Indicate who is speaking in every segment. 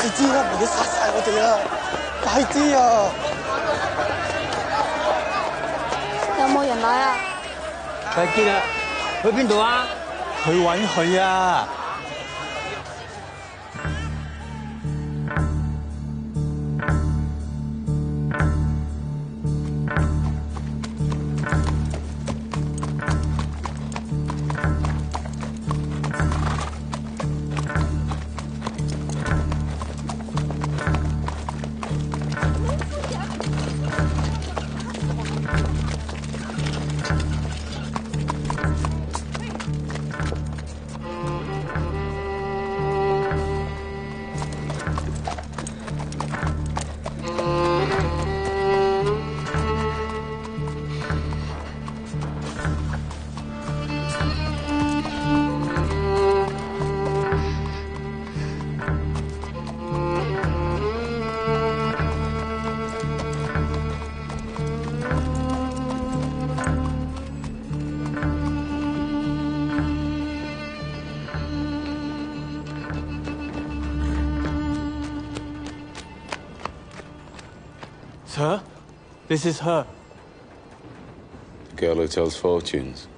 Speaker 1: 快啲啦，唔好殺晒我哋啊！快啲啊！
Speaker 2: 有冇人來啊？
Speaker 3: 睇見啦，去邊度啊？
Speaker 1: 去揾佢啊！Sir, this is her.
Speaker 4: The girl who tells fortunes.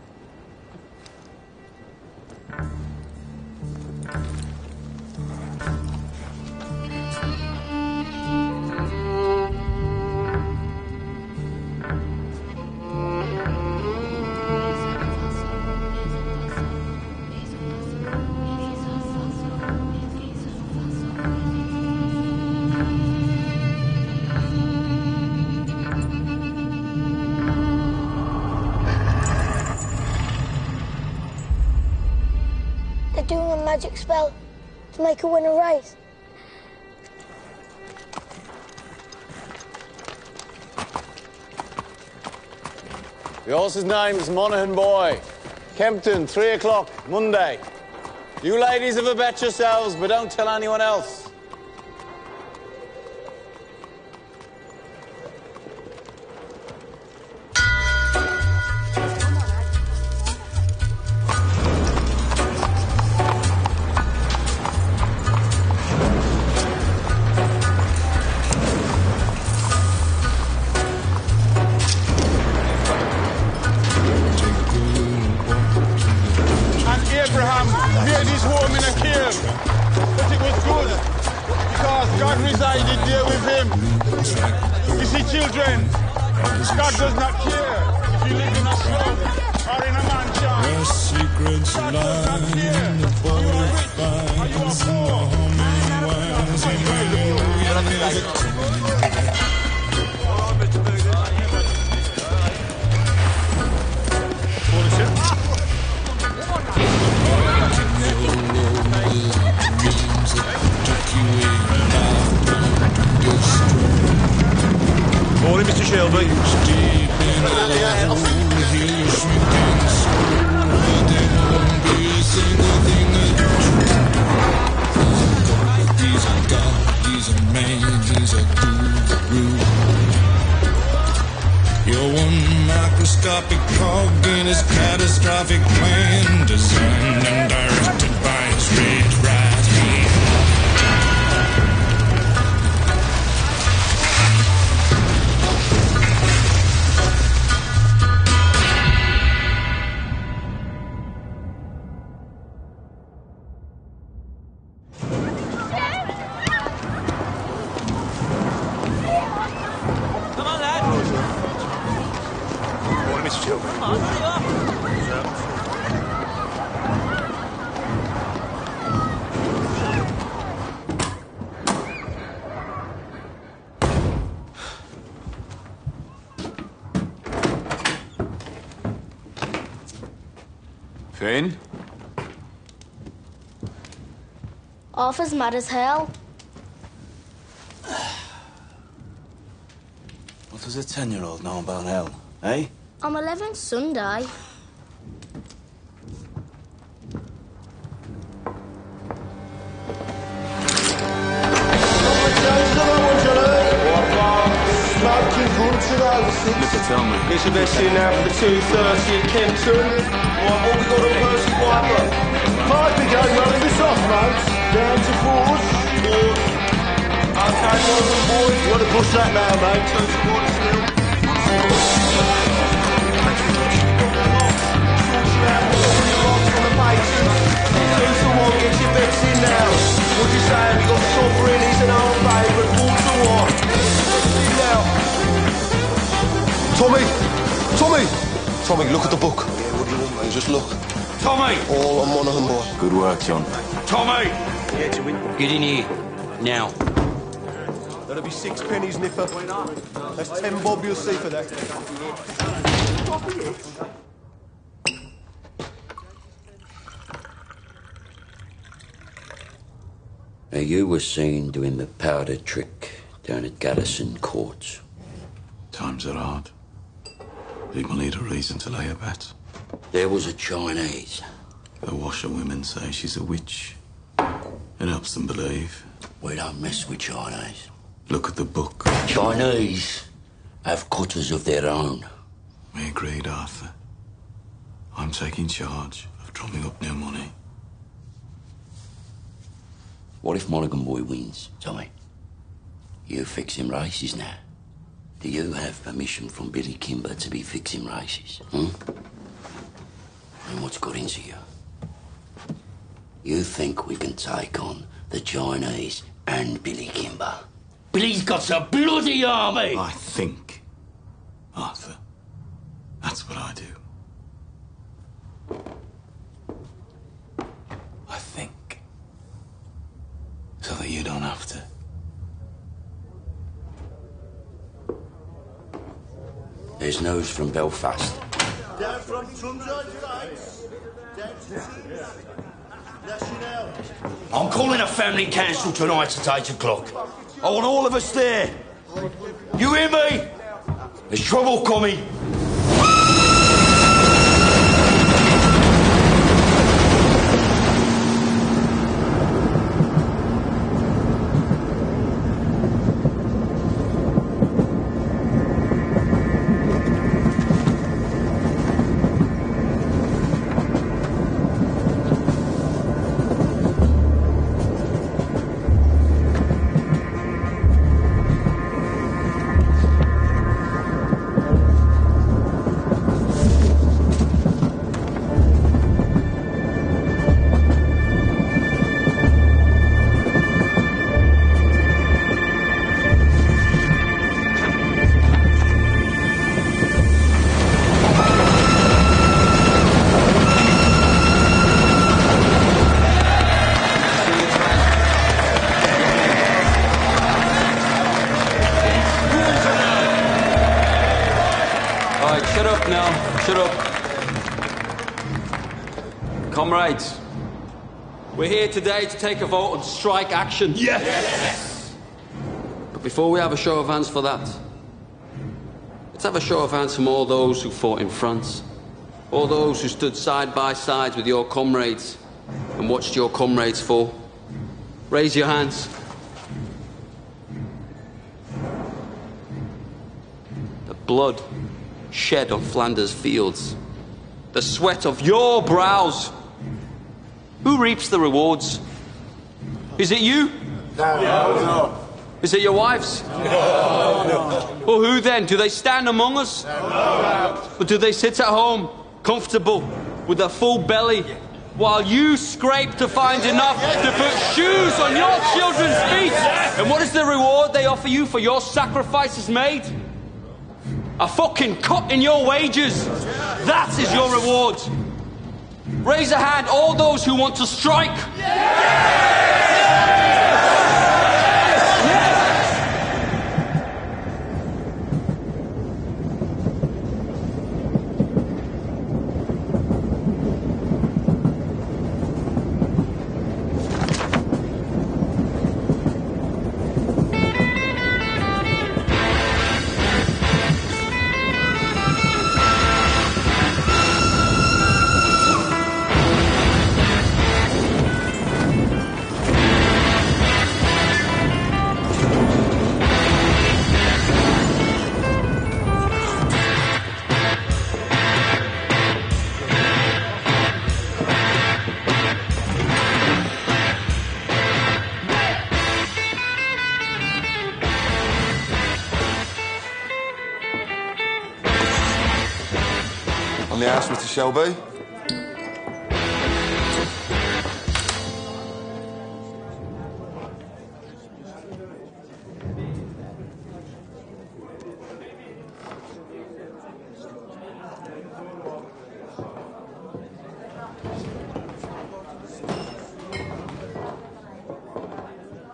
Speaker 2: They're doing a magic spell to make her win a race.
Speaker 4: The horse's name's Monaghan Boy. Kempton, 3 o'clock, Monday. You ladies have a bet yourselves, but don't tell anyone else.
Speaker 5: Abraham made his home in a cave, but it was good because God resided there with him. You see, children, God does not care if you live in a slum or in a mansion.
Speaker 6: Where secrets
Speaker 5: God
Speaker 6: lie
Speaker 5: does not care.
Speaker 6: in the
Speaker 5: You are rich or you are poor.
Speaker 7: Morning, Mr. Shelby.
Speaker 6: He's a god, he's a man, he's a guru. You're one microscopic cog in his catastrophic plan, designed and directed by his red right hand.
Speaker 4: Finn?
Speaker 2: Arthur's mad as hell.
Speaker 1: What does a 10-year-old know about hell, eh?
Speaker 2: I'm 11 Sunday.
Speaker 4: Tell me.
Speaker 8: It's your best in now for the 2:30 at Kempton. Right, what we got on first wiper? Five big game running this off, mate. Down to fours. Okay, Monaghan boy. You want to push that now, mate? Two towards still. Get your bets in now. What you saying? We got Sovereign, he's an old favourite. 4-1.
Speaker 1: Tommy, look at the book. Yeah, what do you want, mate? Just look.
Speaker 8: Tommy!
Speaker 1: All on Monaghan boy.
Speaker 4: Good work, John.
Speaker 8: Tommy!
Speaker 3: Get in here. Now.
Speaker 5: That'll be 6 pennies, Nipper. That's 10 bob you'll see for that.
Speaker 7: Now, you were seen doing the powder trick down at Garrison Courts.
Speaker 9: Times are hard. People need a reason to lay a bet.
Speaker 7: There was a Chinese.
Speaker 9: The washerwomen say she's a witch. It helps them believe.
Speaker 7: We don't mess with Chinese.
Speaker 9: Look at the book.
Speaker 7: Chinese have cutters of their own.
Speaker 9: We agreed, Arthur. I'm taking charge of drumming up new money.
Speaker 7: What if Monaghan boy wins, Tommy? You fix him races now. Do you have permission from Billy Kimber to be fixing races? And what's got into you? You think we can take on the Chinese and Billy Kimber? Billy's got a bloody army!
Speaker 9: I think, Arthur. That's what I do. I think. So that you don't have to.
Speaker 7: There's news from Belfast.
Speaker 5: Down from Trumside Heights. Down to National.
Speaker 7: I'm calling a family council tonight at 8 o'clock. I want all of us there. You hear me? There's trouble coming.
Speaker 3: Shut up. Comrades, we're here today to take a vote on strike action. Yes! But before we have a show of hands for that, let's have a show of hands from all those who fought in France, all those who stood side by side with your comrades and watched your comrades fall. Raise your hands. The blood shed on Flanders fields, the sweat of your brows. Who reaps the rewards? Is it you?
Speaker 5: No.
Speaker 3: Is it your wives?
Speaker 5: No.
Speaker 3: Well, who then? Do they stand among us?
Speaker 5: No.
Speaker 3: Or do they sit at home, comfortable, with a full belly, while you scrape to find enough to put shoes on your children's feet? And what is the reward they offer you for your sacrifices made? A fucking cut in your wages. That is your reward. Raise a hand, all those who want to strike.
Speaker 10: On the house, Mr. Shelby?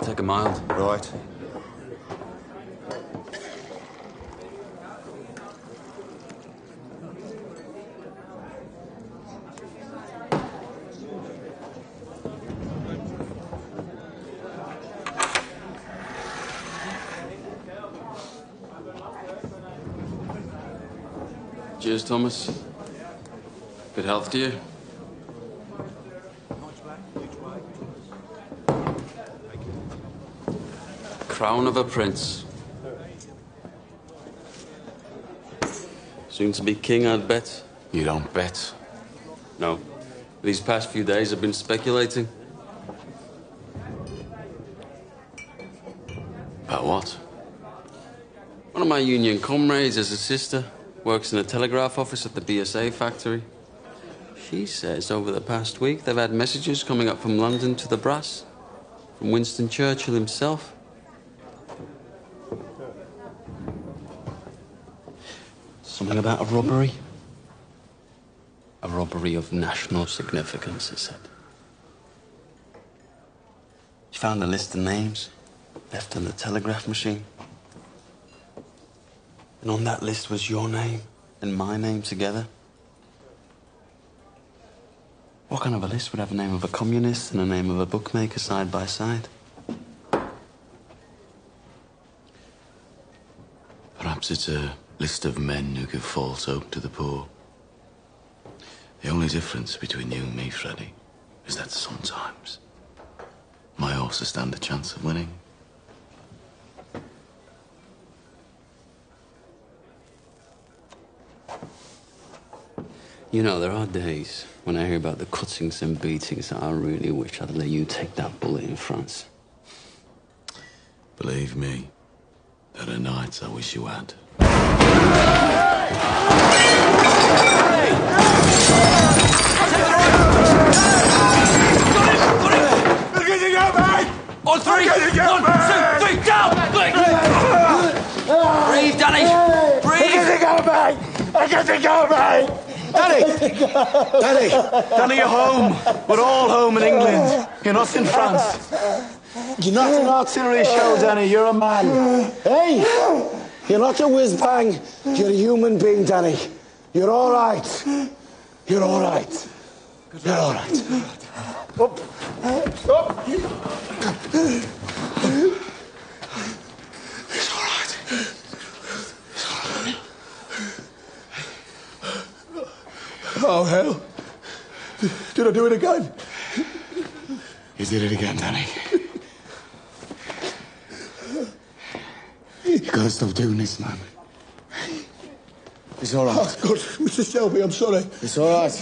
Speaker 3: Take a mild.
Speaker 10: Right.
Speaker 3: Cheers, Thomas. Good health to you. Crown of a prince. Soon to be king, I'd bet.
Speaker 7: You don't bet.
Speaker 3: No. These past few days I've been speculating.
Speaker 7: About what?
Speaker 3: One of my union comrades has a sister. Works in a telegraph office at the BSA factory. She says over the past week they've had messages coming up from London to the brass. From Winston Churchill himself. Something about a robbery. A robbery of national significance, it said. She found a list of names left on the telegraph machine. And on that list was your name and my name together. What kind of a list would have a name of a communist and a name of a bookmaker side by side?
Speaker 7: Perhaps it's a list of men who give false hope to the poor. The only difference between you and me, Freddie, is that sometimes my horses stand a chance of winning.
Speaker 3: You know, there are days when I hear about the cuttings and beatings that I really wish I'd let you take that bullet in France.
Speaker 7: Believe me, there are nights I wish you had.
Speaker 3: On three! 1, 2, 3, down! Breathe, Danny! Breathe!
Speaker 1: I got to go, mate!
Speaker 9: Danny, you're home. We're all home in England. You're not in France. You're not an artillery show, Danny. You're a man.
Speaker 1: Hey! You're not a whiz-bang. You're a human being, Danny. You're all right. You're all right. You're all right. Up. Up. It's all right. It's all right. Oh, hell. Did I do it again?
Speaker 9: You did it again, Danny. You gotta stop doing this, man. It's all right.
Speaker 1: Oh, God, Mr. Shelby, I'm sorry.
Speaker 9: It's all right.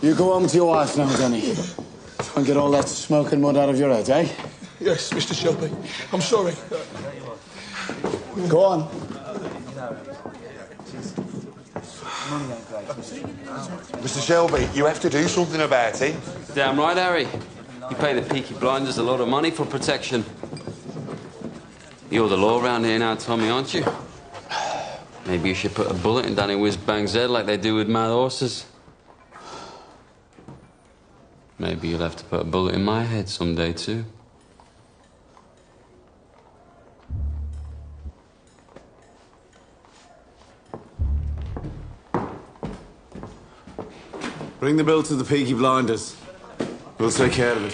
Speaker 9: You go home to your wife now, Danny. Try and get all that smoke and mud out of your head, eh?
Speaker 1: Yes, Mr. Shelby. I'm sorry.
Speaker 9: Go on.
Speaker 10: Mr. Shelby, you have to do something about it.
Speaker 3: Damn right, Harry. You pay the Peaky Blinders a lot of money for protection. You're the law around here now, Tommy, aren't you? Maybe you should put a bullet in Danny Whiz-Bang's head like they do with mad horses. Maybe you'll have to put a bullet in my head someday, too.
Speaker 9: Bring the bill to the Peaky Blinders. We'll take care of it.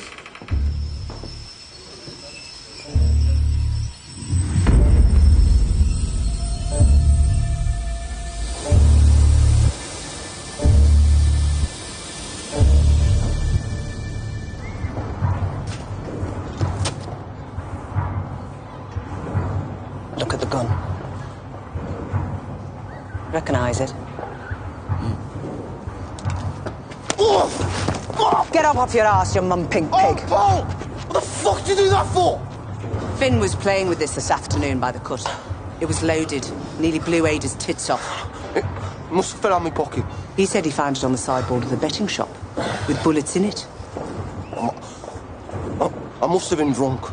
Speaker 11: Look at the gun. Recognize it? Get up off your ass, you mum-pink pig.
Speaker 1: Oh, Paul! What the fuck did you do that for?
Speaker 11: Finn was playing with this afternoon by the cut. It was loaded. Nearly blew Ada's tits off.
Speaker 8: It must have fell out of my pocket.
Speaker 11: He said he found it on the sideboard of the betting shop, with bullets in it.
Speaker 8: I must have been drunk.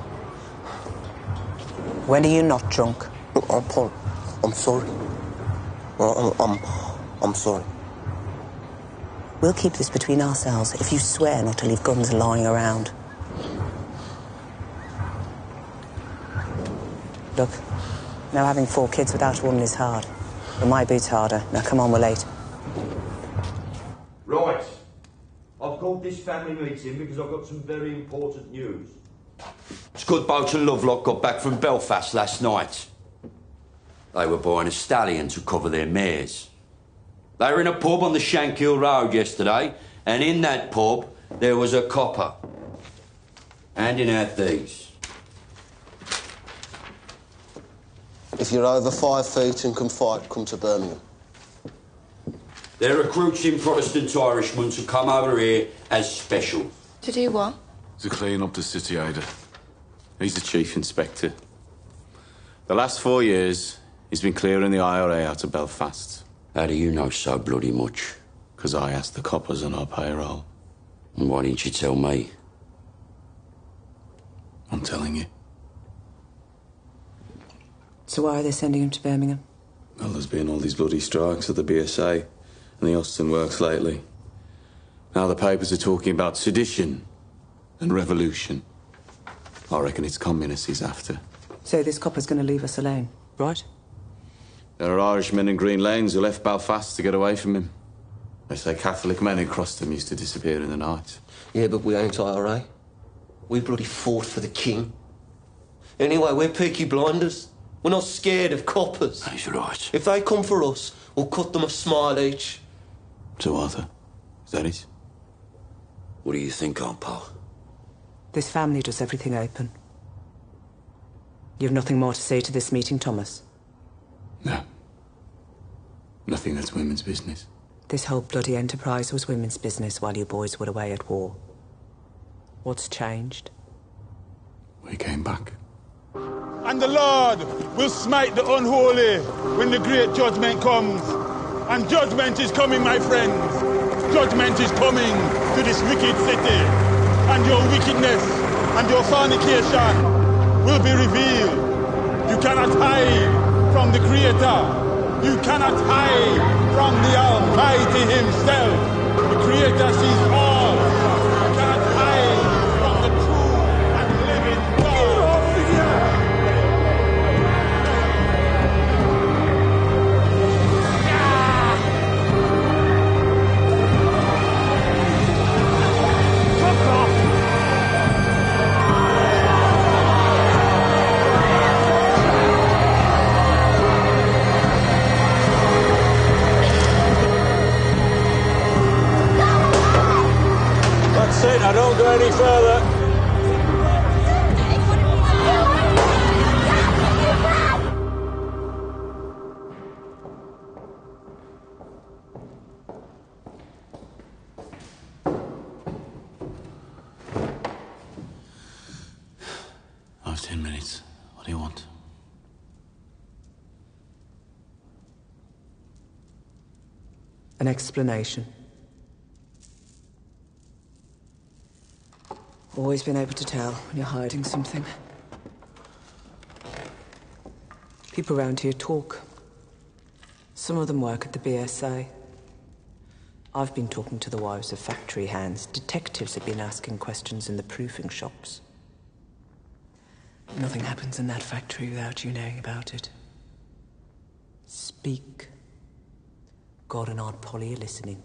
Speaker 11: When are you not drunk?
Speaker 8: Look, Paul, I'm sorry. I'm sorry.
Speaker 11: We'll keep this between ourselves if you swear not to leave guns lying around. Look, now having 4 kids without a woman is hard. But my boot's harder. Now come on, we're late.
Speaker 12: Right. I've called this family meeting because I've got some very important news. Scud Boat and Lovelock got back from Belfast last night. They were buying a stallion to cover their mares. They were in a pub on the Shankill Road yesterday, and in that pub there was a copper handing out these.
Speaker 8: If you're over 5 feet and can fight, come to Birmingham.
Speaker 12: They're recruiting Protestant Irishmen to come over here as special.
Speaker 13: To do what?
Speaker 7: To clean up the city, Ada. He's the chief inspector. The last 4 years, he's been clearing the IRA out of Belfast.
Speaker 12: How do you know so bloody much?
Speaker 7: Because I asked the coppers on our payroll.
Speaker 12: And why didn't you tell me?
Speaker 7: I'm telling you.
Speaker 11: So why are they sending him to Birmingham?
Speaker 7: Well, there's been all these bloody strikes at the BSA and the Austin Works lately. Now the papers are talking about sedition and revolution. I reckon it's communists he's after.
Speaker 11: So this copper's going to leave us alone, right?
Speaker 7: There are Irishmen in Green Lanes who left Belfast to get away from him. They say Catholic men who crossed him used to disappear in the night.
Speaker 8: Yeah, but we ain't IRA. We bloody fought for the king. Anyway, we're Peaky Blinders. We're not scared of coppers.
Speaker 12: That's right.
Speaker 8: If they come for us, we'll cut them a smile each.
Speaker 7: So, Arthur, is that it?
Speaker 12: What do you think, Aunt Pal?
Speaker 11: This family does everything open. You've nothing more to say to this meeting, Thomas?
Speaker 7: No. Nothing that's women's business.
Speaker 11: This whole bloody enterprise was women's business while you boys were away at war. What's changed?
Speaker 7: We came back.
Speaker 5: And the Lord will smite the unholy when the great judgment comes. And judgment is coming, my friends. Judgment is coming to this wicked city. And your wickedness and your fornication will be revealed. You cannot hide from the Creator. You cannot hide from the Almighty Himself. The Creator sees all. You cannot hide from the true and living God.
Speaker 4: That's it, I don't go any further.
Speaker 7: I have 10 minutes. What do you want?
Speaker 11: An explanation. Always been able to tell when you're hiding something. People around here talk. Some of them work at the BSA. I've been talking to the wives of factory hands. Detectives have been asking questions in the proofing shops. Nothing happens in that factory without you knowing about it. Speak. God and Aunt Polly are listening.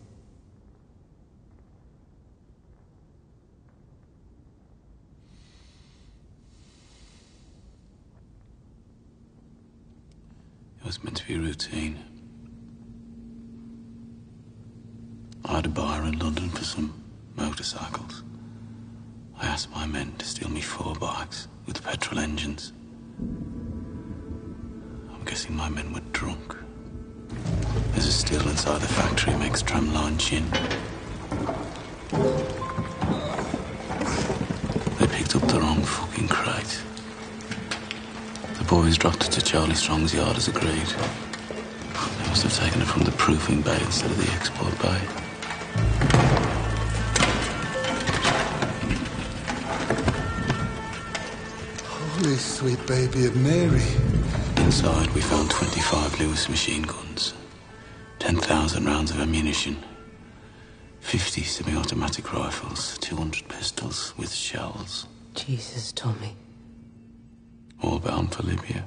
Speaker 7: It was meant to be routine. I had a bar in London for some motorcycles. I asked my men to steal me 4 bikes with petrol engines. I'm guessing my men were drunk. There's a still inside the factory makes tramline gin. They picked up the wrong fucking crate. The boys dropped it to Charlie Strong's yard as agreed. They were must have taken it from the proofing bay instead of the export bay.
Speaker 13: Holy sweet baby of Mary.
Speaker 7: Inside, we found 25 Lewis machine guns, 10,000 rounds of ammunition, 50 semi-automatic rifles, 200 pistols with shells.
Speaker 11: Jesus, Tommy.
Speaker 7: All bound for Libya.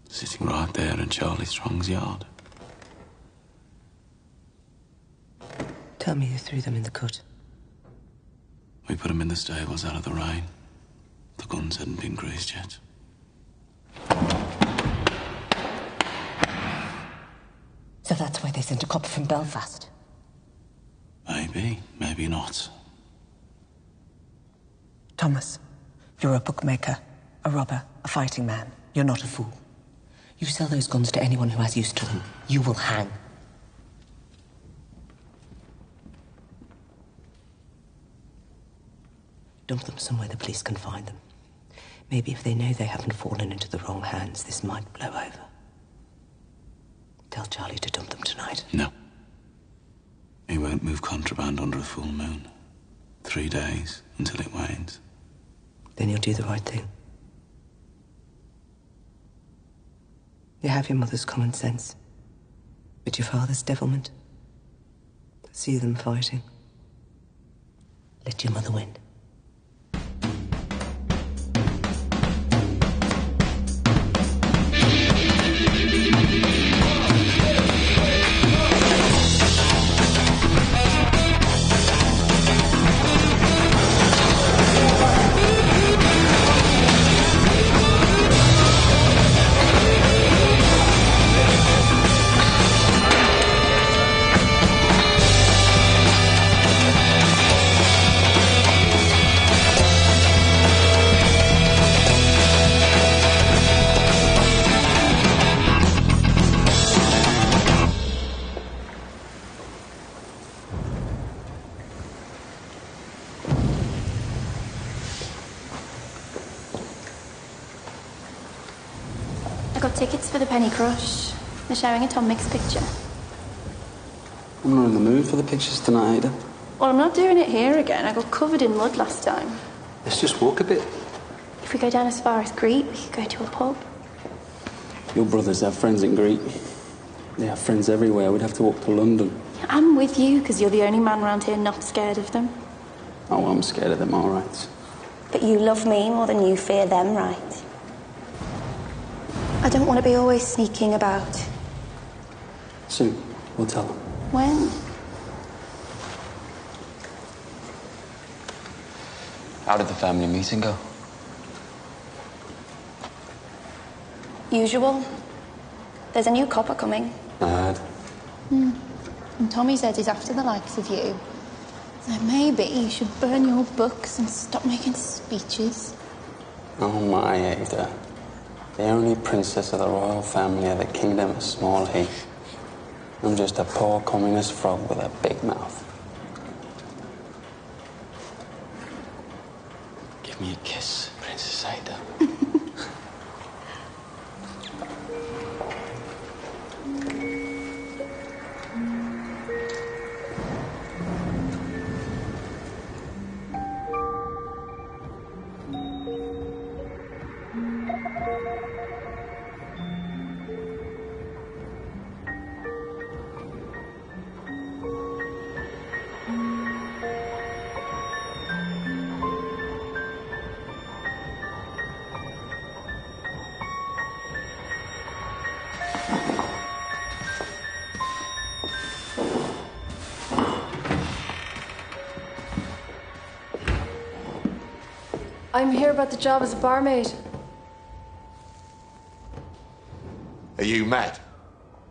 Speaker 7: Sitting right there in Charlie Strong's yard.
Speaker 11: Tell me you threw them in the cut.
Speaker 7: We put them in the stables out of the rain. The guns hadn't been greased yet.
Speaker 11: So that's why they sent a copper from Belfast?
Speaker 7: Maybe, maybe not.
Speaker 11: Thomas, you're a bookmaker, a robber, a fighting man. You're not a fool. You sell those guns to anyone who has use to them. You will hang. Dump them somewhere the police can find them. Maybe if they know they haven't fallen into the wrong hands, this might blow over. Tell Charlie to dump them tonight.
Speaker 7: No. He won't move contraband under a full moon. 3 days until it wanes.
Speaker 11: Then you'll do the right thing. You have your mother's common sense, but your father's devilment. See them fighting. Let your mother win.
Speaker 14: Tickets for the Penny Crush. They're showing a Tom Mix picture.
Speaker 15: I'm not in the mood for the pictures tonight, Ada.
Speaker 14: Well, I'm not doing it here again. I got covered in mud last time.
Speaker 15: Let's just walk a bit.
Speaker 14: If we go down as far as Greet, we could go to a pub.
Speaker 15: Your brothers have friends in Greet. They have friends everywhere. We'd have to walk to London.
Speaker 14: I'm with you, because you're the only man around here not scared of them.
Speaker 15: Oh, well, I'm scared of them, all right.
Speaker 2: But you love me more than you fear them, right? I don't want to be always sneaking about.
Speaker 15: Soon, we'll tell them.
Speaker 14: When?
Speaker 15: How did the family meeting go?
Speaker 14: Usual. There's a new copper coming.
Speaker 15: I heard.
Speaker 14: And Tommy said he's after the likes of you. So maybe you should burn your books and stop making speeches.
Speaker 15: Oh, my Ada. The only princess of the royal family of the kingdom of Small Heath. I'm just a poor communist frog with a big mouth. Give me a kiss, Princess Ada.
Speaker 16: I'm here about the job as a barmaid.
Speaker 10: Are you mad?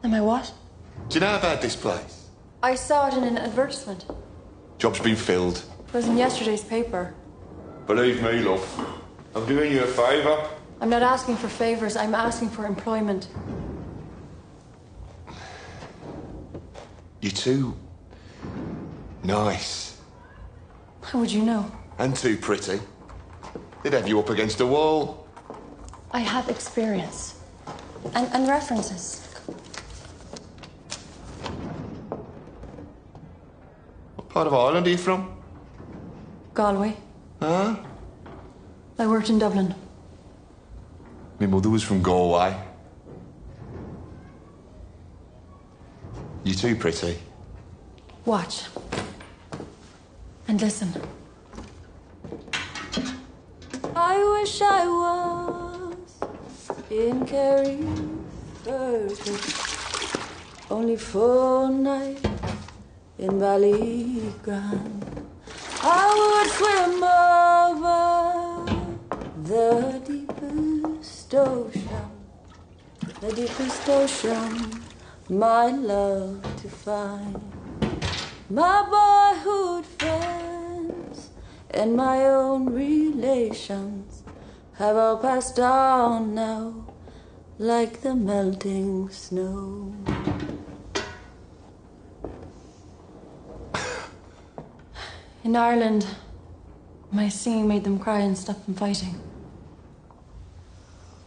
Speaker 14: Am I what?
Speaker 10: Do you know about this place?
Speaker 16: I saw it in an advertisement.
Speaker 10: Job's been filled.
Speaker 16: It was in yesterday's paper.
Speaker 10: Believe me, love. I'm doing you a favour.
Speaker 16: I'm not asking for favors, I'm asking for employment.
Speaker 10: You're too nice.
Speaker 16: How would you know?
Speaker 10: And too pretty. They'd have you up against a wall.
Speaker 16: I have experience. And references.
Speaker 10: Part of Ireland are you from?
Speaker 16: Galway.
Speaker 10: Huh?
Speaker 16: I worked in Dublin.
Speaker 10: My mother was from Galway. You too pretty.
Speaker 16: Watch. And listen. I wish I was in Kerry only for a night in Ballygrand. I would swim over the deepest ocean, my love to find. My boyhood friends and my own relations have all passed on now, like the melting snow. In Ireland, my singing made them cry and stop them fighting.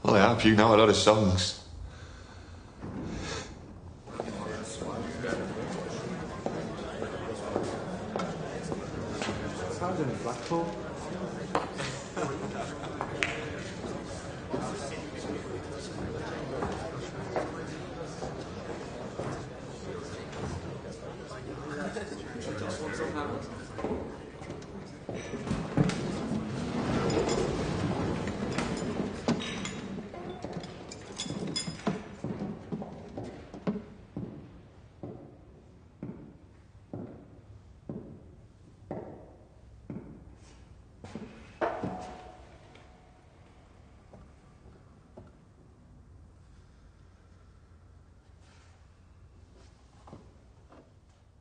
Speaker 10: Well, I hope you know a lot of songs.
Speaker 9: Blackpool.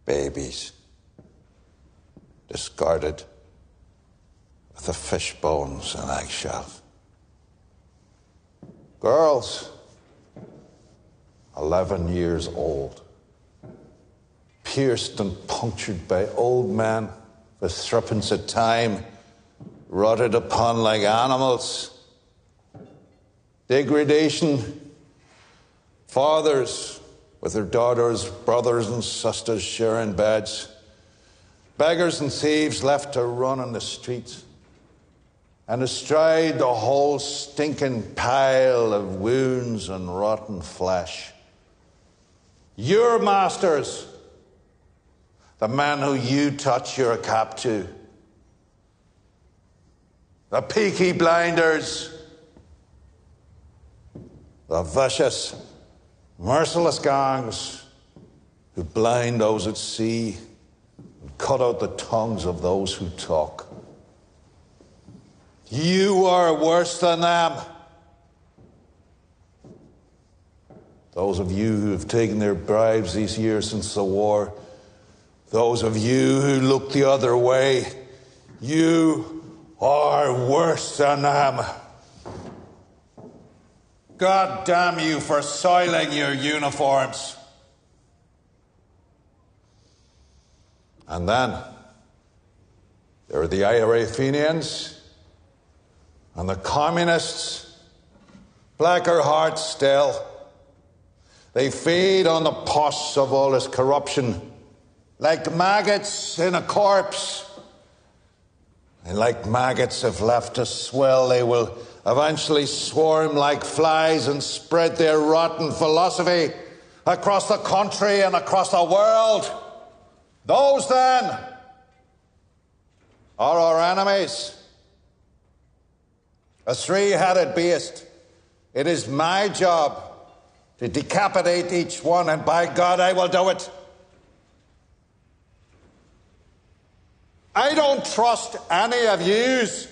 Speaker 17: Babies, discarded with the fish bones and eggshells. Girls, 11 years old, pierced and punctured by old men for threepence a time, rotted upon like animals. Degradation, fathers with their daughters, brothers and sisters sharing beds. Beggars and thieves left to run on the streets. And astride the whole stinking pile of wounds and rotten flesh. Your masters, the men who you touch your cap to. The Peaky Blinders. The vicious, merciless gangs who blind those at sea and cut out the tongues of those who talk. You are worse than them. Those of you who have taken their bribes these years since the war, those of you who look the other way, you are worse than them. God damn you for soiling your uniforms. And then there are the IRA Fenians and the communists, blacker hearts still. They feed on the pus of all this corruption like maggots in a corpse. And like maggots, if left to swell, they will eventually swarm like flies and spread their rotten philosophy across the country and across the world. Those, then, are our enemies. A three-headed beast. It is my job to decapitate each one, and by God, I will do it. I don't trust any of yous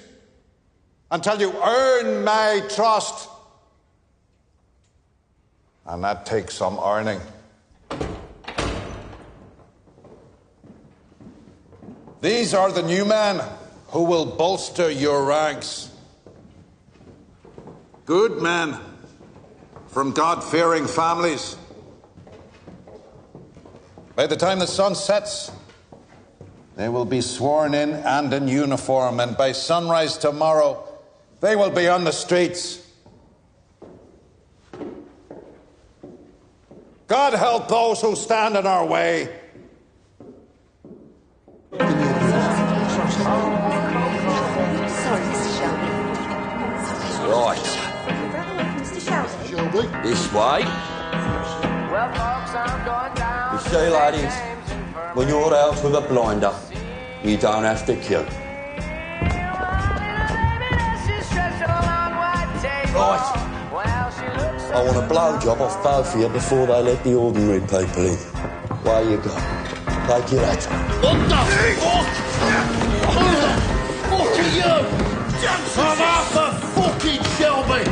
Speaker 17: until you earn my trust. And that takes some earning. These are the new men who will bolster your ranks. Good men from God-fearing families. By the time the sun sets, they will be sworn in and in uniform, and by sunrise tomorrow, they will be on the streets. God help those who stand in our way.
Speaker 18: Sorry, Mr. Shelby.
Speaker 12: Right.
Speaker 18: Mr. Shelby?
Speaker 12: This way. You see, ladies, when you're out with a blinder, you don't have to kill. Right. I want a blowjob off both of you before they let the ordinary people in. Where you go? Take your hat.
Speaker 6: What the fuck? Who the fuck are you? I'm Arthur fucking Shelby!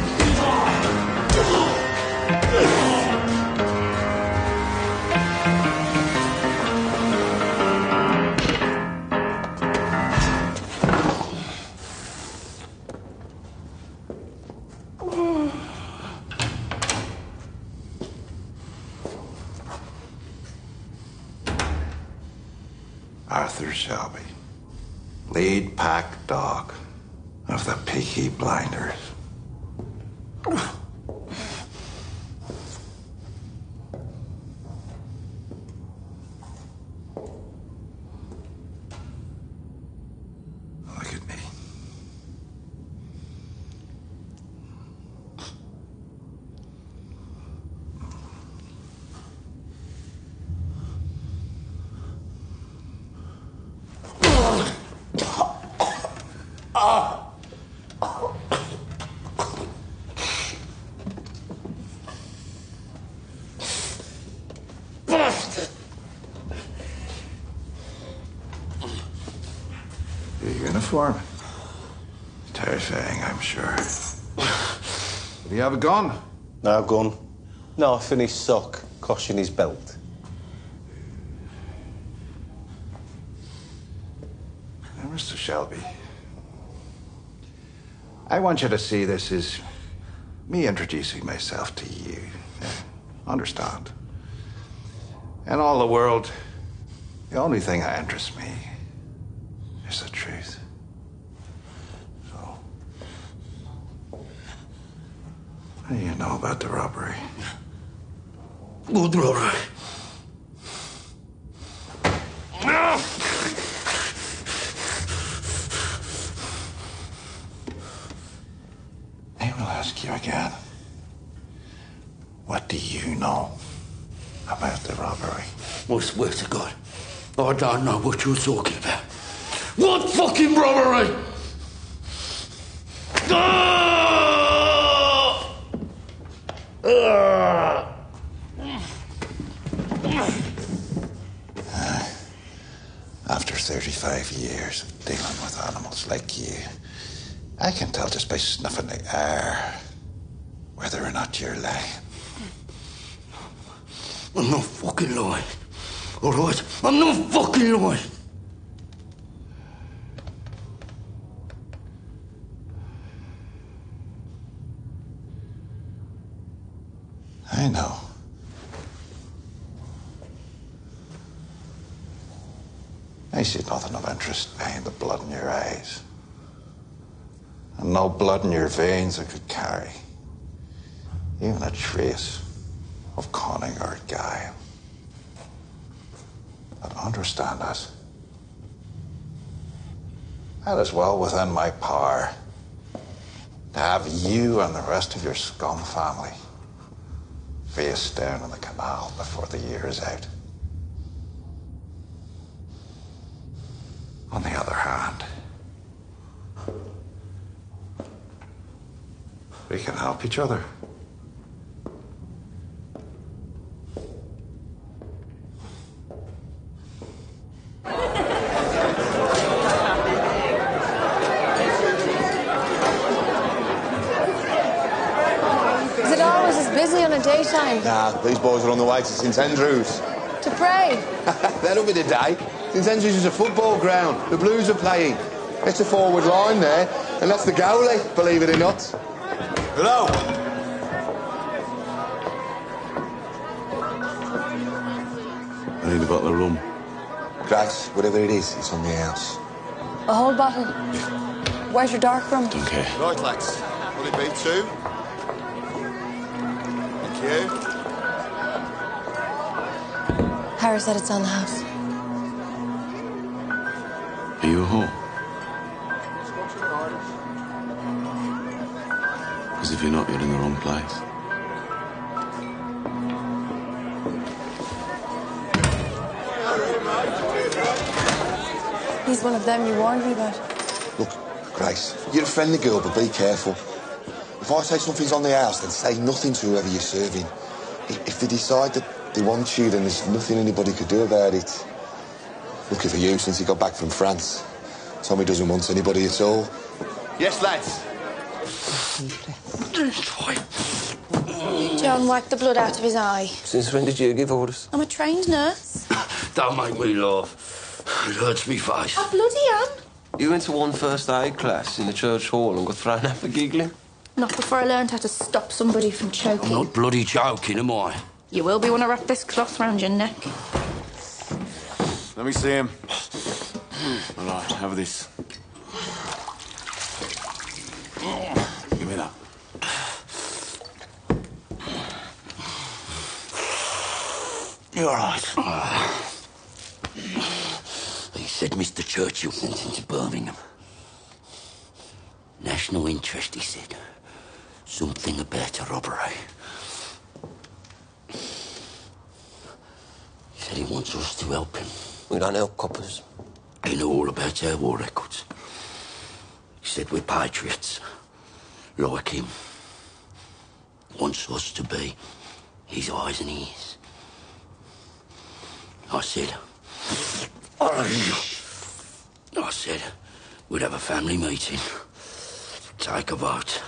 Speaker 17: Arthur Shelby, lead pack dog of the Peaky Blinders. Look at me. Your uniform. Terrifying, I'm sure. Do you have a gun?
Speaker 8: No gun. Knife in his sock, cosh in his belt.
Speaker 17: Now, Mr. Shelby, I want you to see this as me introducing myself to you. Understand? In all the world, the only thing that interests me is the truth. So, what do you know about the robbery?
Speaker 6: What robbery? No!
Speaker 17: I will ask you again. What do you know about the robbery?
Speaker 6: I swear to God, I don't know what you're talking about. What fucking robbery?
Speaker 17: After 35 years of dealing with animals like you, I can tell just by snuffing the air whether or not you're lying.
Speaker 6: I'm not fucking lying. All right? I'm not fucking lying.
Speaker 17: I know. I see nothing of interest behind the blood in your eyes. And no blood in your veins that could carry even a trace of cunning or guile. But understand this. That is well within my power to have you and the rest of your scum family face down in the canal before the year is out. On the other hand, we can help each other.
Speaker 16: Is it always as busy on a daytime?
Speaker 10: Nah, these boys are on the way to St Andrews.
Speaker 16: To pray?
Speaker 10: That'll be the day. St Andrews is a football ground. The Blues are playing. It's a forward line there, and that's the goalie, believe it or not. Hello.
Speaker 7: I need a bottle of rum.
Speaker 10: Grass, whatever it is, it's on the house.
Speaker 16: A whole bottle? Where's your dark rum?
Speaker 7: Don't care.
Speaker 10: Right, lads. Will it be 2? Thank you.
Speaker 16: Harry said it's on the house.
Speaker 7: you a whore? Because if you're not, you're in the wrong place.
Speaker 16: He's one of them you warned me about.
Speaker 10: Look, Grace, you're a friendly girl, but be careful. If I say something's on the house, then say nothing to whoever you're serving. If they decide that they want you, then there's nothing anybody could do about it. Lucky for you, since he got back from France. Tommy doesn't want anybody at all. Yes, lads.
Speaker 14: John wiped the blood out of his eye.
Speaker 8: Since when did you give orders?
Speaker 14: I'm a trained nurse.
Speaker 12: Don't make me laugh. It hurts me face.
Speaker 14: I bloody am.
Speaker 8: You went to one first aid class in the church hall and got thrown out for giggling?
Speaker 14: Not before I learned how to stop somebody from choking.
Speaker 12: I'm not bloody joking, am I?
Speaker 14: You will be when I wrap this cloth round your neck.
Speaker 17: Let me see him. All right, have this. Give me that.
Speaker 12: You're all right. He said Mr. Churchill sent him to Birmingham. National interest, he said. Something about a robbery. He said he wants us to help him.
Speaker 8: We don't help coppers.
Speaker 12: He knew all about our war records. He said we're patriots, like him. Wants us to be his eyes and ears. I said we'd have a family meeting, take a vote.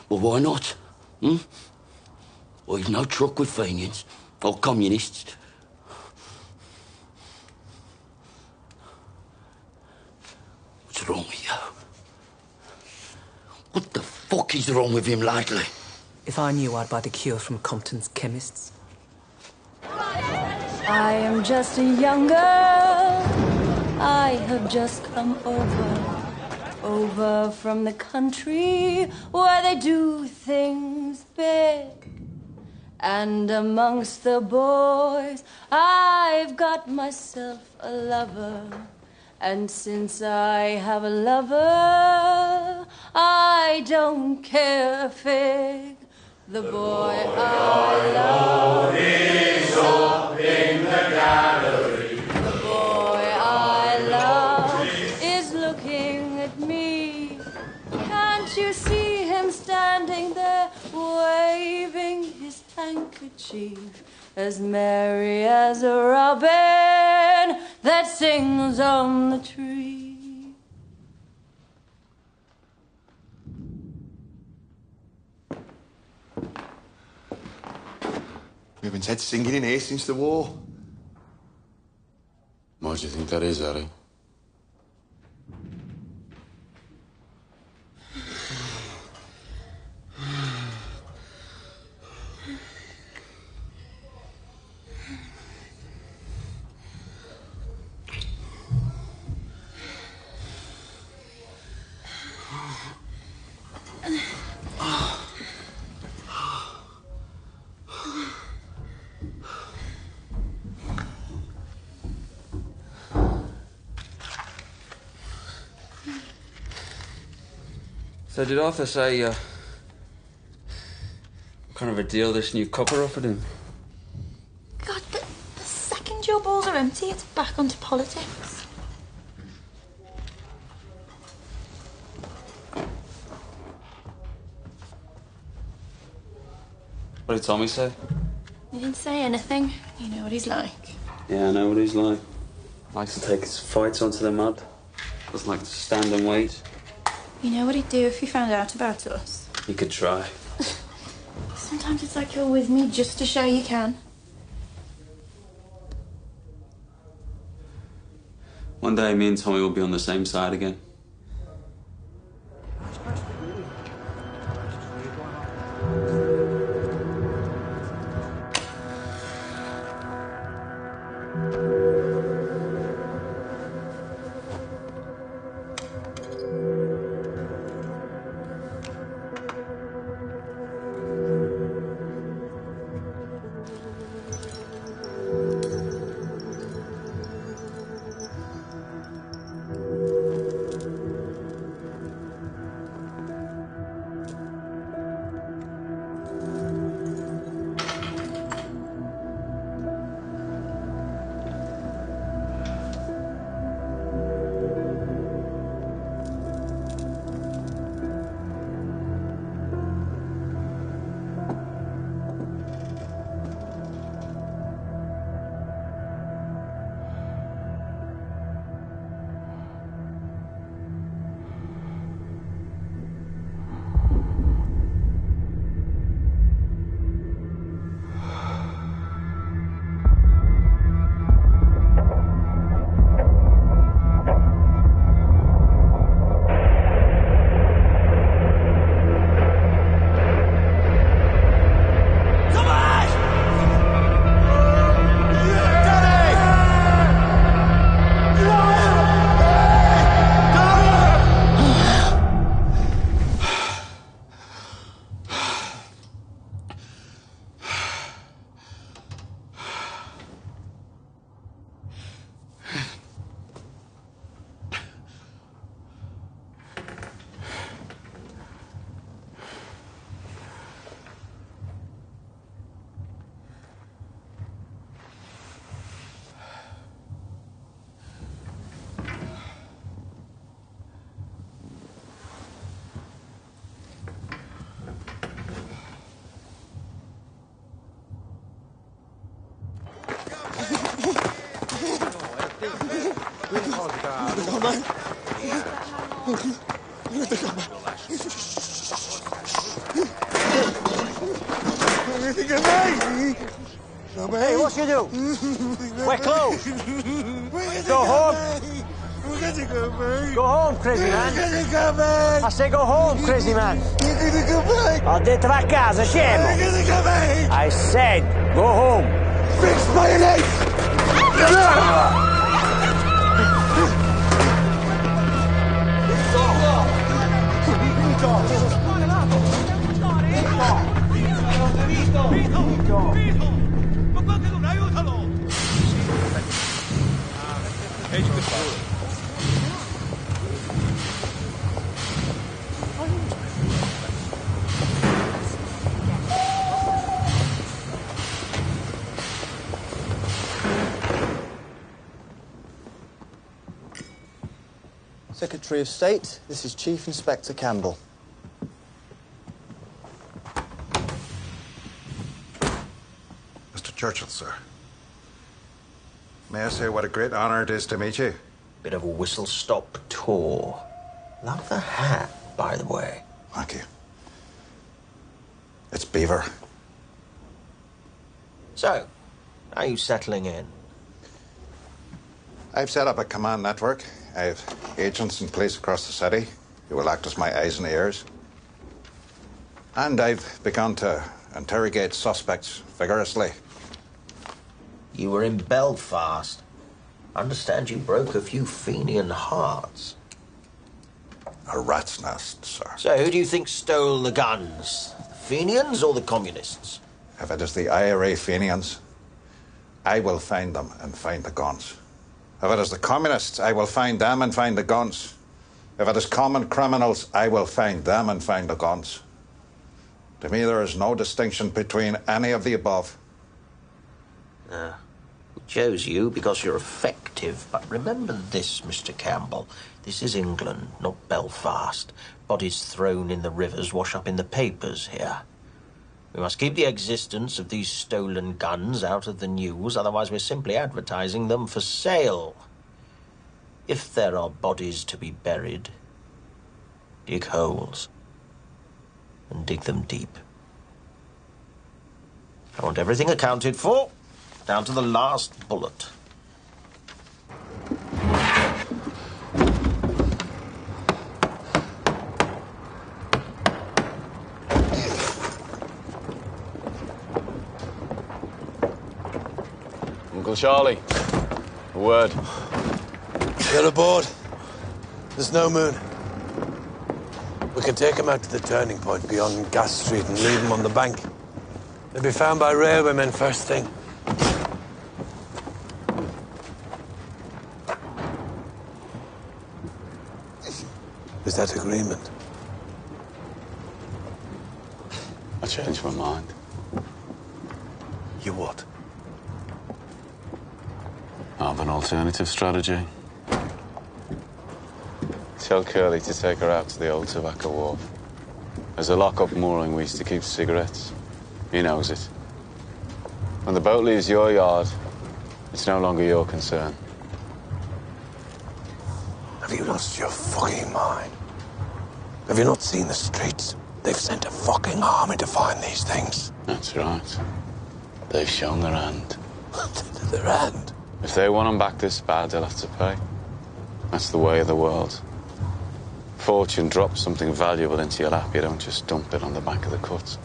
Speaker 12: Well, why not? We've no truck with Fenians or communists. What's wrong with you? What the fuck is wrong with him lately?
Speaker 11: If I knew, I'd buy the cure from Compton's chemists.
Speaker 16: I am just a young girl. I have just come over from the country where they do things big. And amongst the boys, I've got myself a lover. And since I have a lover, I don't care a fig. The boy I love is up in the gallery. The boy I love is looking at me. Can't you see him standing there, waving his handkerchief, as merry as a robin that sings on the tree?
Speaker 10: We haven't had singing in here since the war.
Speaker 7: Why do you think that is, Harry?
Speaker 3: So did Arthur say, what kind of a deal this new copper offered him?
Speaker 14: God, the second your balls are empty, it's back onto politics.
Speaker 3: What did Tommy say?
Speaker 14: He didn't say anything. You know what he's like.
Speaker 3: Yeah, I know what he's like. Likes to take his fights onto the mud. Doesn't like to stand and wait.
Speaker 14: You know what he'd do if he found out about us?
Speaker 3: He could try.
Speaker 14: Sometimes it's like you're with me just to show you can.
Speaker 3: One day, me and Tommy will be on the same side again.
Speaker 1: man. Let the gun back.
Speaker 19: Hey, what you do? We're closed. Go home. Go home, crazy man. I say go home, crazy man. Ho detto va a casa, scemo. I said go home.
Speaker 1: Fix mayonnaise!
Speaker 20: Secretary of State, this is Chief Inspector Campbell.
Speaker 17: Mr. Churchill, sir. May I say what a great honour it is to meet you?
Speaker 8: Bit of a whistle-stop tour. Love the hat, by the way.
Speaker 17: Thank you. It's Beaver.
Speaker 8: So, are you settling in?
Speaker 17: I've set up a command network. I have agents in place across the city who will act as my eyes and ears. And I've begun to interrogate suspects vigorously.
Speaker 8: You were in Belfast. I understand you broke a few Fenian hearts.
Speaker 17: A rat's nest, sir.
Speaker 8: So who do you think stole the guns? The Fenians or the communists?
Speaker 17: If it is the IRA Fenians, I will find them and find the guns. If it is the communists, I will find them and find the guns. If it is common criminals, I will find them and find the guns. To me, there is no distinction between any of the above.
Speaker 8: We chose you because you're effective. But remember this, Mr. Campbell. This is England, not Belfast. Bodies thrown in the rivers wash up in the papers here. We must keep the existence of these stolen guns out of the news, otherwise we're simply advertising them for sale. If there are bodies to be buried, dig holes and dig them deep. I want everything accounted for, down to the last bullet.
Speaker 4: Uncle Charlie, a word.
Speaker 1: Get aboard. There's no moon. We can take them out to the turning point beyond Gas Street and leave them on the bank. They'll be found by railwaymen first thing. Is that agreement?
Speaker 4: I changed my mind.
Speaker 1: You what?
Speaker 4: I have an alternative strategy. Tell Curly to take her out to the old tobacco wharf. There's a lock-up mooring we used to keep cigarettes. He knows it. When the boat leaves your yard, it's no longer your concern.
Speaker 1: Have you lost your fucking mind? Have you not seen the streets? They've sent a fucking army to find these things.
Speaker 4: That's right. They've shown their hand.
Speaker 1: Their hand?
Speaker 4: If they want them back this bad, they'll have to pay. That's the way of the world. Fortune drops something valuable into your lap, you don't just dump it on the back of the cut.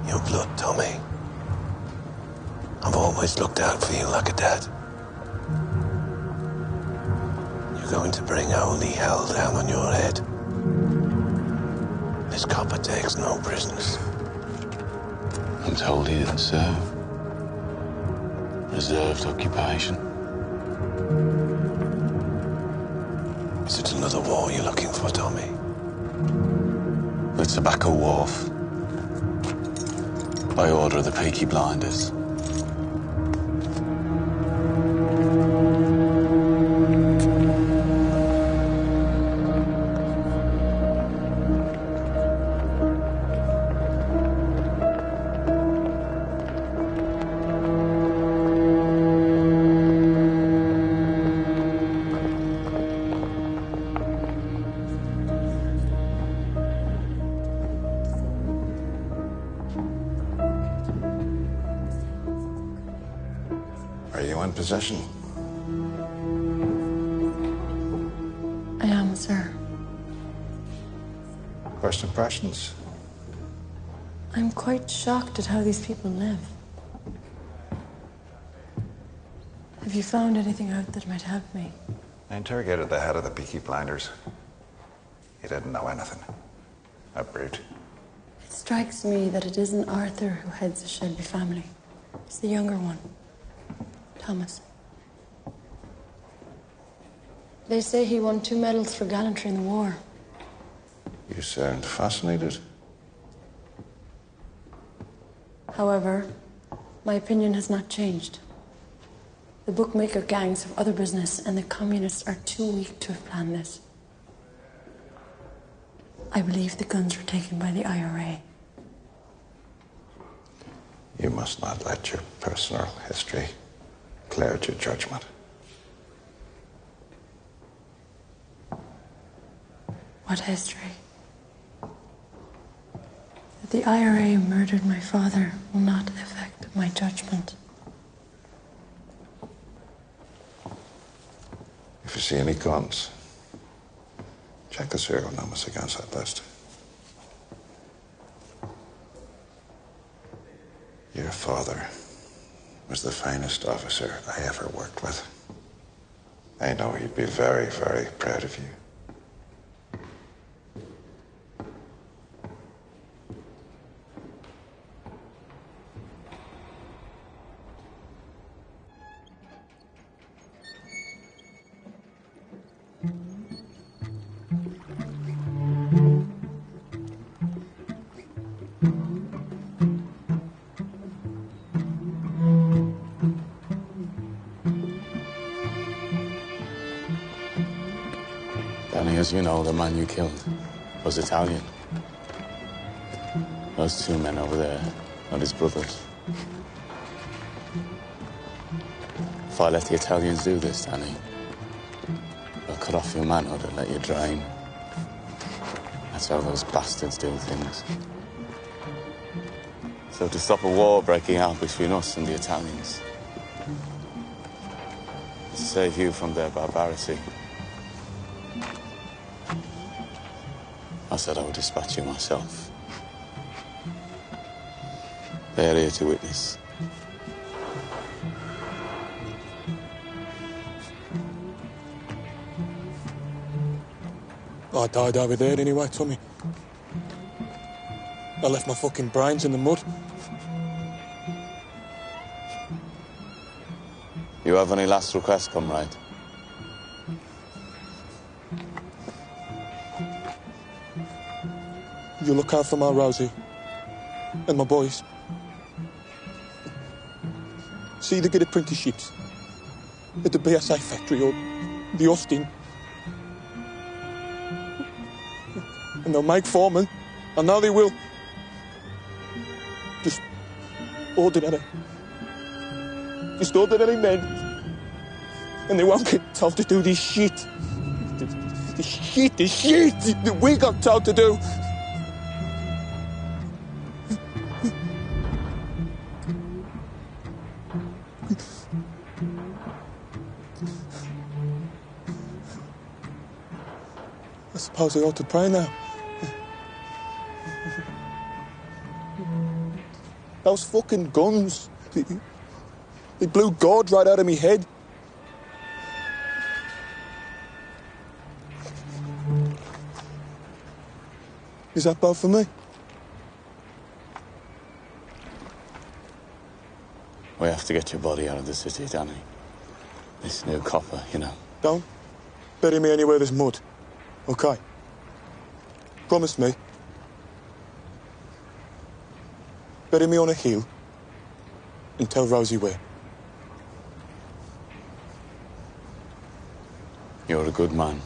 Speaker 1: Your blood, Tommy. I've always looked out for you like a dad. You're going to bring holy hell down on your head. This copper takes no prisoners.
Speaker 4: I'm told he didn't serve. Reserved occupation.
Speaker 1: Is it another war you're looking for, Tommy?
Speaker 4: The Tobacco Wharf. By order of the Peaky Blinders.
Speaker 17: in possession?
Speaker 14: I am, sir.
Speaker 17: First impressions?
Speaker 14: I'm quite shocked at how these people live. Have you found anything out that might help me?
Speaker 17: I interrogated the head of the Peaky Blinders. He didn't know anything. A brute.
Speaker 14: It strikes me that it isn't Arthur who heads the Shelby family. It's the younger one, Thomas. They say he won 2 medals for gallantry in the war.
Speaker 17: You sound fascinated.
Speaker 14: However, my opinion has not changed. The bookmaker gangs have other business, and the communists are too weak to have planned this. I believe the guns were taken by the IRA.
Speaker 17: You must not let your personal history cloud your judgment.
Speaker 14: What history? That the IRA murdered my father will not affect my judgment.
Speaker 17: If you see any guns, check the serial numbers against that list. Your father was the finest officer I ever worked with. I know he'd be very, very proud of you.
Speaker 7: Danny, as you know, the man you killed was Italian. Those 2 men over there are his brothers. If I let the Italians do this, Danny, they'll cut off your manhood and let you drain. That's how those bastards do things. So to stop a war breaking out between us and the Italians, to save you from their barbarity, I said I would dispatch you myself. They are here to witness.
Speaker 21: I died over there anyway, Tommy. I left my fucking brains in the mud.
Speaker 7: You have any last requests, comrade?
Speaker 21: You look out for my Rosie and my boys. See, they get apprenticeships at the BSA factory or the Austin. And they'll make foremen. I know they will. Just ordinary. Just ordinary men. And they won't get told to do this shit. This shit that we got told to do. I suppose I ought to pray now. Those fucking guns, they blew God right out of me head. Is that bad for me?
Speaker 7: We have to get your body out of the city, Danny. This new copper, you know.
Speaker 21: Don't bury me anywhere there's mud. Okay? Promise me. Bury me on a hill and tell Rosie where.
Speaker 7: You're a good man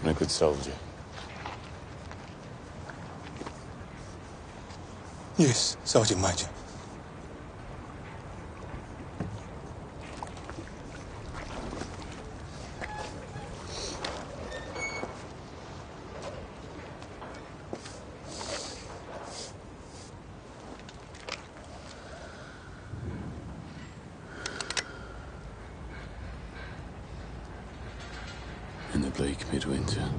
Speaker 7: and a good soldier.
Speaker 21: Yes, Sergeant Major.
Speaker 7: bleak midwinter.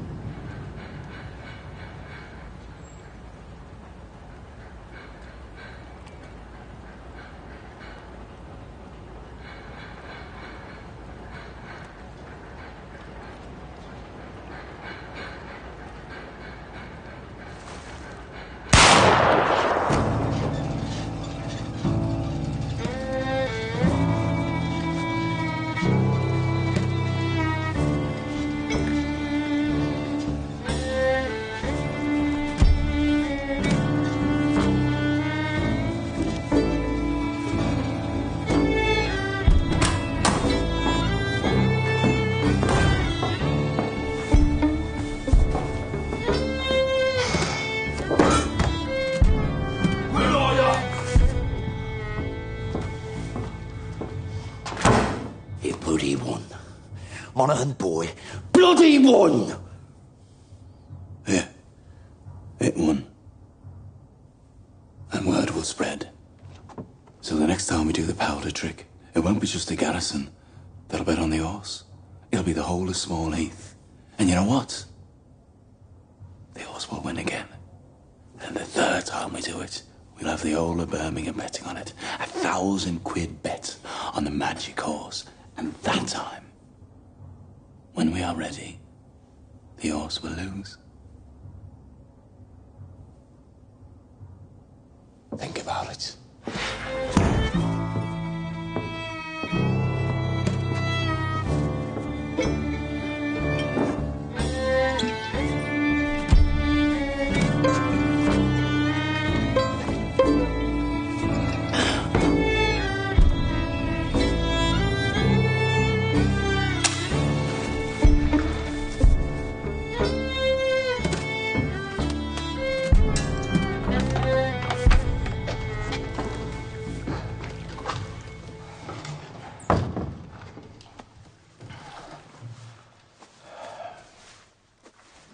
Speaker 12: Bloody won. Monaghan boy, bloody won!
Speaker 7: Yeah, it won. And word will spread. So the next time we do the powder trick, it won't be just the garrison that'll bet on the horse. It'll be the whole of Small Heath. And you know what? The horse will win again. And the third time we do it, we'll have the whole of Birmingham betting on it. £1,000 bet on the magic horse. And that time, when we are ready, the horse will lose. Think about it.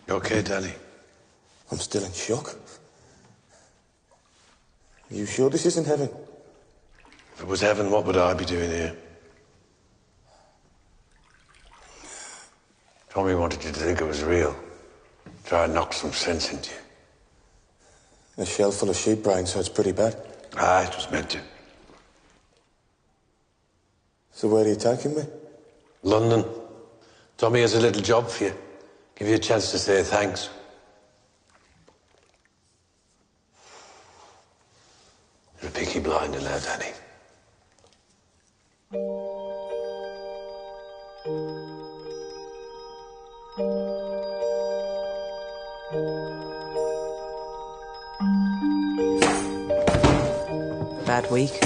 Speaker 1: You okay, Danny?
Speaker 20: I'm still in shock. Are you sure this isn't heaven?
Speaker 1: If it was heaven, what would I be doing here? Tommy wanted you to think it was real. Try and knock some sense into you.
Speaker 20: A shell full of sheep brains, so it's pretty bad.
Speaker 1: Ah, it was meant to.
Speaker 20: So where are you taking me?
Speaker 1: London. Tommy has a little job for you. Give you a chance to say thanks. You're a Peaky Blinder now, Danny.
Speaker 11: Bad week.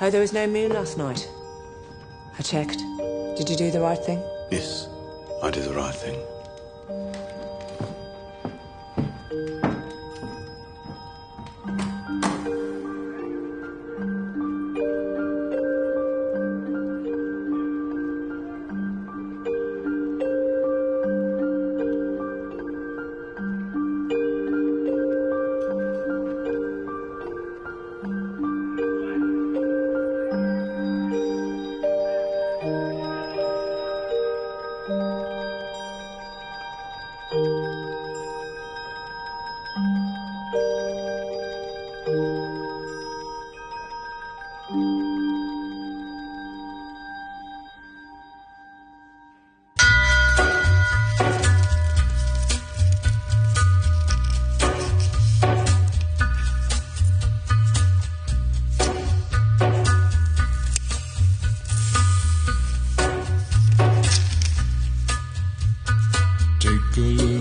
Speaker 11: Oh, there was no moon last night. I checked. Did you do the right thing?
Speaker 7: Yes, I did the right thing.
Speaker 6: Take a look